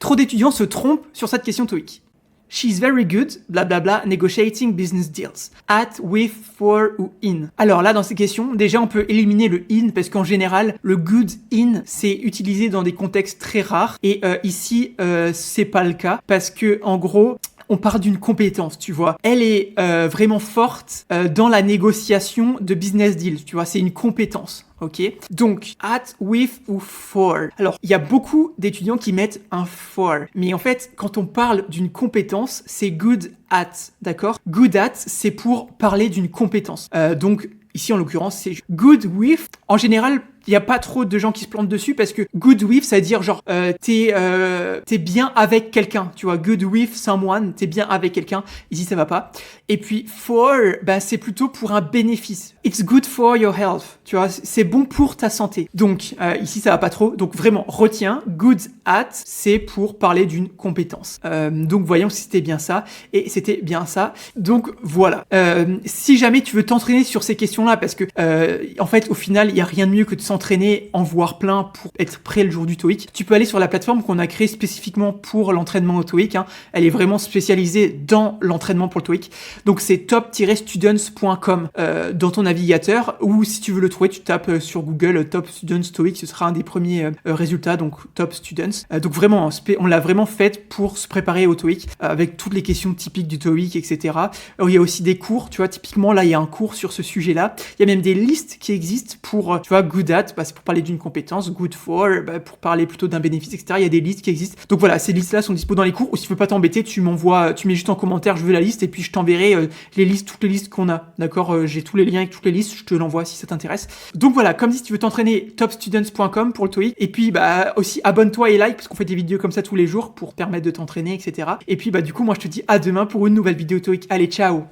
trop d'étudiants se trompent sur cette question TOEIC. She's very good, blablabla, negotiating business deals. At, with, for ou in. Alors là, dans ces questions, déjà on peut éliminer le in parce qu'en général, le good in, c'est utilisé dans des contextes très rares. Et ici, c'est pas le cas parce que en gros, on parle d'une compétence, tu vois. Elle est vraiment forte dans la négociation de business deals, tu vois. C'est une compétence. Ok, donc at, with ou for. Alors, il y a beaucoup d'étudiants qui mettent un for, mais en fait, quand on parle d'une compétence, c'est good at, d'accord? Good at, c'est pour parler d'une compétence. Donc, ici, en l'occurrence, c'est good with. En général, il n'y a pas trop de gens qui se plantent dessus parce que good with, ça veut dire genre t'es bien avec quelqu'un, tu vois. Good with someone, t'es bien avec quelqu'un. Ici, ça va pas. Et puis for, bah, c'est plutôt pour un bénéfice. It's good for your health, tu vois. C'est bon pour ta santé. Donc ici, ça va pas trop. Donc vraiment, retiens, good at, c'est pour parler d'une compétence. Donc voyons si c'était bien ça. Et c'était bien ça. Donc voilà. Si jamais tu veux t'entraîner sur ces questions-là, parce que en fait, au final, il y a rien de mieux que de s'entraîner, en voir plein pour être prêt le jour du TOEIC. Tu peux aller sur la plateforme qu'on a créée spécifiquement pour l'entraînement au TOEIC. Hein. Elle est vraiment spécialisée dans l'entraînement pour le TOEIC. Donc c'est top-students.com dans ton navigateur, ou si tu veux le trouver, tu tapes sur Google Top Students TOEIC, ce sera un des premiers résultats, donc Top Students. Donc vraiment, on l'a vraiment faite pour se préparer au TOEIC, avec toutes les questions typiques du TOEIC, etc. Il y a aussi des cours, tu vois, typiquement là il y a un cours sur ce sujet-là. Il y a même des listes qui existent pour, tu vois, good at, bah, c'est pour parler d'une compétence, good for, bah, pour parler plutôt d'un bénéfice, etc. Il y a des listes qui existent. Donc voilà, ces listes-là sont dispo dans les cours, ou si tu veux pas t'embêter, tu m'envoies, tu mets juste en commentaire, je veux la liste, et puis je t'enverrai les listes, toutes les listes qu'on a, d'accord? J'ai tous les liens avec toutes les listes, je te l'envoie si ça t'intéresse. Donc voilà, comme si tu veux t'entraîner, topstudents.com pour le TOEIC, et puis bah aussi abonne-toi et like, parce qu'on fait des vidéos comme ça tous les jours pour permettre de t'entraîner, etc. Et puis bah du coup, moi je te dis à demain pour une nouvelle vidéo TOEIC. Allez, ciao!